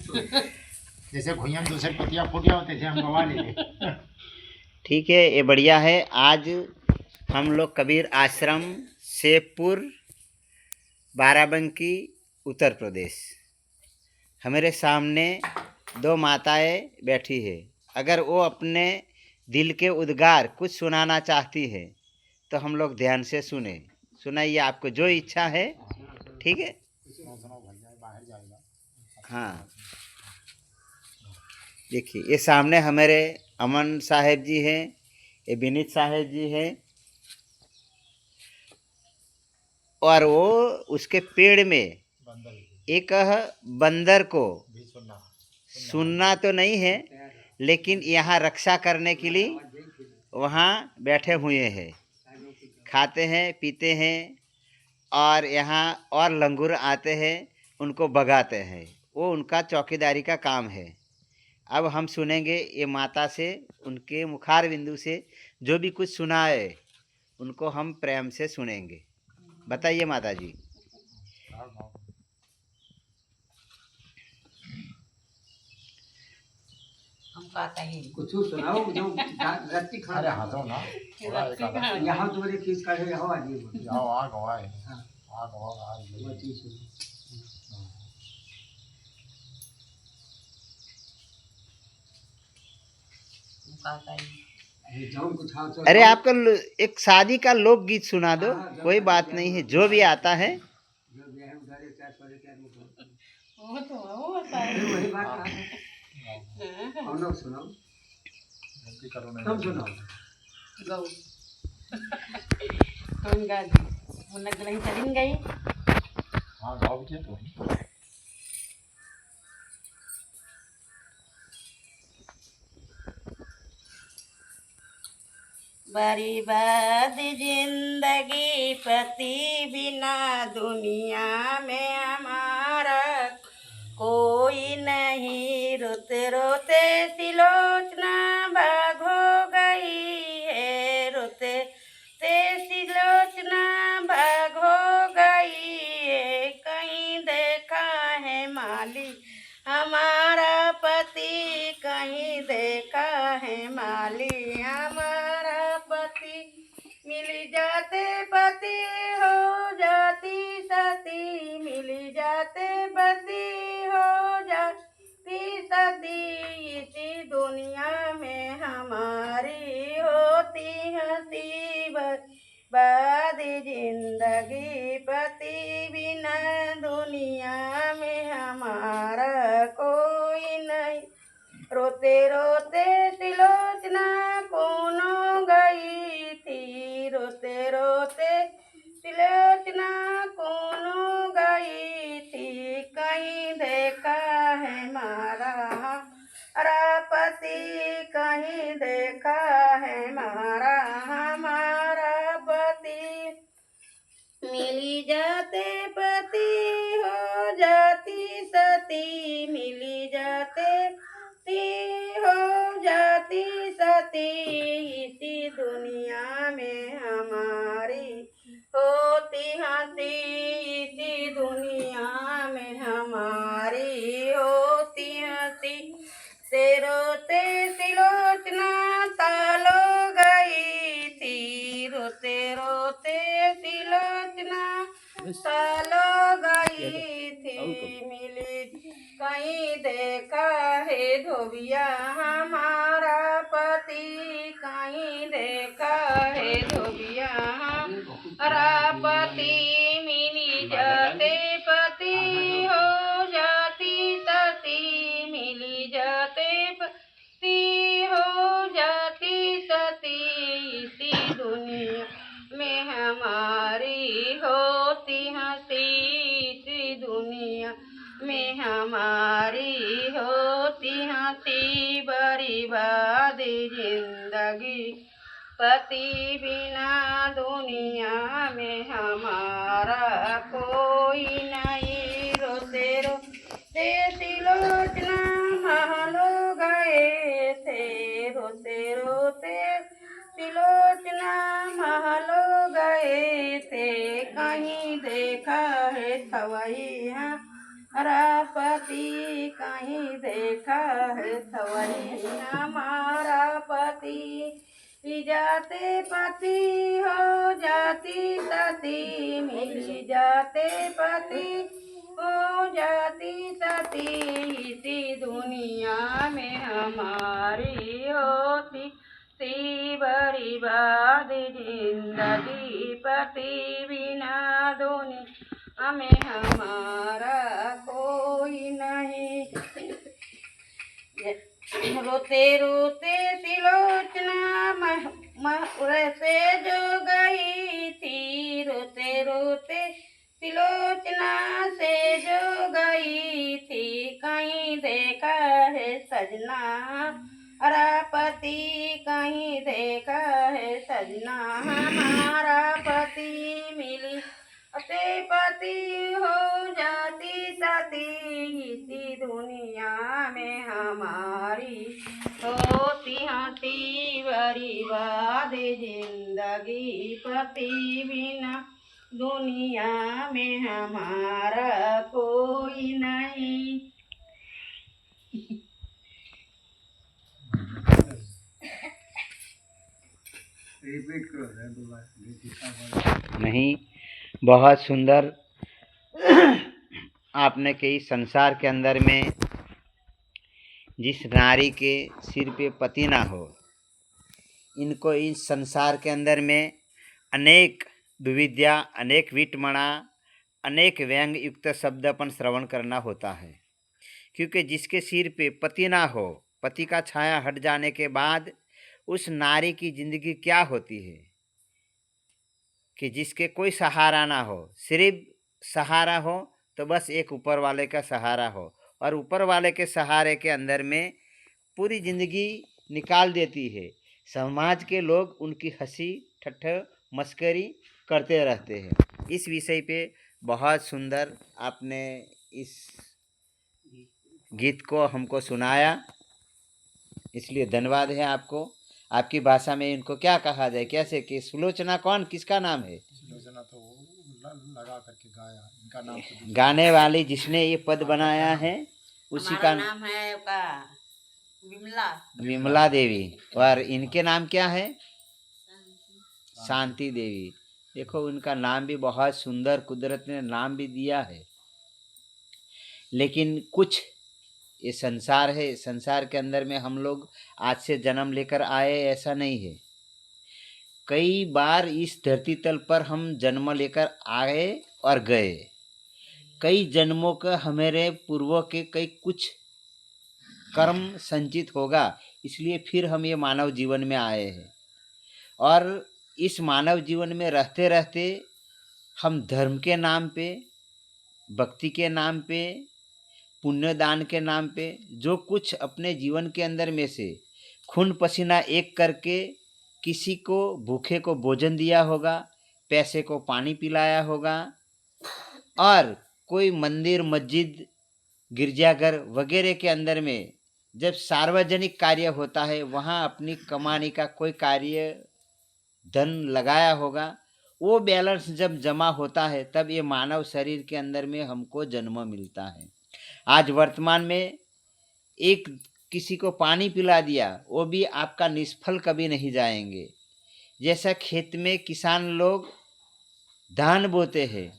जैसे भुइयां में दूसरे पतिया फूट गया होते थे हम गवा लेते। ठीक है, ये बढ़िया है। आज हम लोग कबीर आश्रम शेखपुर बाराबंकी उत्तर प्रदेश। हमारे सामने दो माताएं बैठी है। अगर वो अपने दिल के उद्गार कुछ सुनाना चाहती है तो हम लोग ध्यान से सुनाइए, आपको जो इच्छा है। ठीक है, हाँ। देखिए, ये सामने हमारे अमन साहेब जी हैं, ये विनीत साहेब जी हैं, और वो उसके पेड़ में एक बंदर को सुनना तो नहीं है, लेकिन यहाँ रक्षा करने के लिए वहाँ बैठे हुए हैं, खाते हैं पीते हैं, और यहाँ और लंगूर आते हैं, उनको भगाते हैं। वो उनका चौकीदारी का काम है। अब हम सुनेंगे ये माता से, उनके मुखार बिंदु से जो भी कुछ सुनाए उनको हम प्रेम से सुनेंगे। बताइए माता जी। हम कहता ही कुछ सुनाओ जो रत्ती खा। अरे हंसो ना, यहाँ तुम्हारे किस का है, यहाँ आगे जाओ आ गवाए, आ गवा आ वो चीज सुनो। हम कहता ही जाओ कुछ हाथ। अरे आपका एक शादी का लोकगीत सुना दो, कोई बात नहीं है, जो भी आता है। जो भी है उधारे क्या सवाल क्या मुझे वो तो होता है। वही बात है। और लोग सुनाओ, गलती करो नहीं, तुम सुनाओ। गौ कौन गा दी मुन्ना गलही चलिन गई। हाँ गाओ क्या तो बर्बाद जिंदगी पति बिना दुनिया में हमारा कोई नहीं। रोते रोते सिलोचना बाग हो गई है, रोते ते सिलोचना बाग हो गई है। कहीं देखा है माली हमारा पति, कहीं देखा है माली हमारा पति। मिल जाते पति हो जाती सती, मिल जाते पति हो जाती सती। इसी दुनिया में हमारी होती हंसी बर्बाद जिंदगी पति बिना दुनिया में हमारा कोई नहीं। रोते रोते सिलोचना कौन गई थी, रोते रोते सिलोचना कौन गई थी। कहीं देखा है मारा पति, कहीं देखा है मारा हमारा पति। मिली जाते पति हो जाती सती, मिली जाते पति हो जाती सती। इसी दुनिया में हमारी होती हंसी, इसी दुनिया में हमारी होती हंसी। ते रोते सिलोचना सालो गई थी, रोते रोते सिलोचना सालो गई थी। मिली कहीं देखा है धोबिया हमारा पति, कहीं देखा है धोबिया हमारा पति। मिली जाते पति हो जाती सती, मिली जाते पति हो जाती सती। इसी दुनिया में हमारी होती हंसी, इसी दुनिया में हमारी होती हंसी। बर्बाद जिंदगी पति बिना दुनिया में हमारा कोई नहीं। रोते रोते सिलोचना महलो गए थे, रोते रोते सिलोचना महलो गए थे। कहीं देखा है थवैया पति कहीं देखा है सवरी हमारा पति जाते पति हो जाती सती मिल जाते पति हो जाती सती इसी दुनिया में हमारी होती सी बर्बाद जिंदगी पति बिना दुनिया में हमारा कोई नहीं। रोते रोते तिलोचना से जो गई थी रोते रोते तिलोचना से जो गई थी कहीं देखा है सजना पति कहीं देखा है सजना हमारा पति मिली अते पति हो जाती सती इसी दुनिया में हमारी होती हंसी बर्बाद जिंदगी पति बिना दुनिया में हमारा कोई नहीं। रिपीट करो दोबारा। नहीं, बहुत सुंदर आपने कही। संसार के अंदर में जिस नारी के सिर पे पति ना हो, इनको इस संसार के अंदर में अनेक दुविद्या, अनेक विटमणा, अनेक व्यंग युक्त शब्द अपन श्रवण करना होता है। क्योंकि जिसके सिर पे पति ना हो, पति का छाया हट जाने के बाद उस नारी की जिंदगी क्या होती है कि जिसके कोई सहारा ना हो, सिर्फ सहारा हो तो बस एक ऊपर वाले का सहारा हो, और ऊपर वाले के सहारे के अंदर में पूरी ज़िंदगी निकाल देती है। समाज के लोग उनकी हंसी ठट्ठा मस्करी करते रहते हैं। इस विषय पे बहुत सुंदर आपने इस गीत को हमको सुनाया, इसलिए धन्यवाद है आपको। आपकी भाषा में इनको क्या कहा जाए, कैसे कि सुलोचना कौन, किसका नाम है? सुलोचना तो लगा करके गाया, इनका नाम तो गाने वाली जिसने ये पद बनाया है उसी का नाम है विमला विमला देवी, और इनके नाम क्या है? शांति देवी। देखो उनका नाम भी बहुत सुंदर कुदरत ने नाम भी दिया है। लेकिन कुछ ये संसार है, संसार के अंदर में हम लोग आज से जन्म लेकर आए ऐसा नहीं है। कई बार इस धरती तल पर हम जन्म लेकर आए और गए। कई जन्मों का हमारे पूर्वों के कई कुछ कर्म संचित होगा, इसलिए फिर हम ये मानव जीवन में आए हैं। और इस मानव जीवन में रहते रहते हम धर्म के नाम पे, भक्ति के नाम पे, पुण्यदान के नाम पे जो कुछ अपने जीवन के अंदर में से खून पसीना एक करके किसी को भूखे को भोजन दिया होगा, पैसे को पानी पिलाया होगा, और कोई मंदिर मस्जिद गिरजाघर वगैरह के अंदर में जब सार्वजनिक कार्य होता है वहाँ अपनी कमाने का कोई कार्य धन लगाया होगा, वो बैलेंस जब जमा होता है तब ये मानव शरीर के अंदर में हमको जन्म मिलता है। आज वर्तमान में एक किसी को पानी पिला दिया, वो भी आपका निष्फल कभी नहीं जाएंगे। जैसा खेत में किसान लोग धान बोते हैं,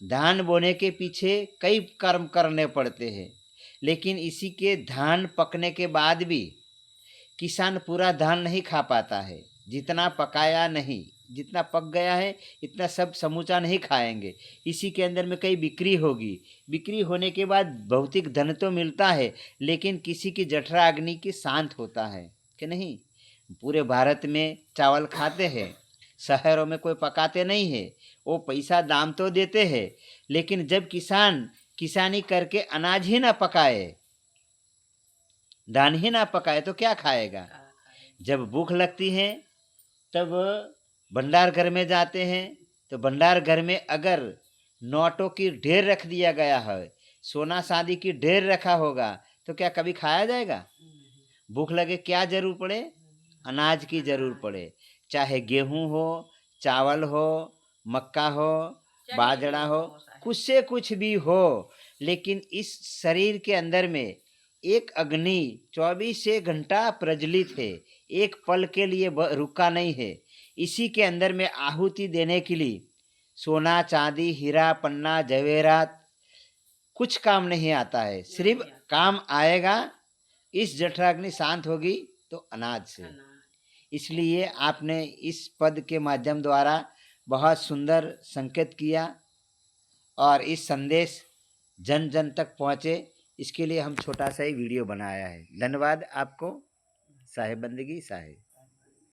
धान बोने के पीछे कई कर्म करने पड़ते हैं, लेकिन इसी के धान पकने के बाद भी किसान पूरा धान नहीं खा पाता है। जितना पकाया नहीं, जितना पक गया है इतना सब समूचा नहीं खाएंगे। इसी के अंदर में कई बिक्री होगी, बिक्री होने के बाद भौतिक धन तो मिलता है, लेकिन किसी की जठरा अग्नि की शांत होता है कि नहीं। पूरे भारत में चावल खाते हैं, शहरों में कोई पकाते नहीं है, वो पैसा दाम तो देते हैं, लेकिन जब किसान किसानी करके अनाज ही ना पकाए, धान ही ना पकाए तो क्या खाएगा। जब भूख लगती है तब भंडार घर में जाते हैं, तो भंडार घर में अगर नोटों की ढेर रख दिया गया है, सोना चांदी की ढेर रखा होगा, तो क्या कभी खाया जाएगा? भूख लगे क्या जरूर पड़े? अनाज की जरूर पड़े। चाहे गेहूं हो, चावल हो, मक्का हो, बाजरा हो, कुछ से कुछ भी हो, लेकिन इस शरीर के अंदर में एक अग्नि 24 घंटा प्रज्वलित है, एक पल के लिए रुका नहीं है। इसी के अंदर में आहुति देने के लिए सोना चांदी हीरा पन्ना जवेरात कुछ काम नहीं आता है। सिर्फ काम आएगा इस जठराग्नि शांत होगी तो अनाज से। इसलिए आपने इस पद के माध्यम द्वारा बहुत सुंदर संकेत किया और इस संदेश जन जन तक पहुँचे, इसके लिए हम छोटा सा ही वीडियो बनाया है। धन्यवाद आपको। साहेब बंदगी साहेब।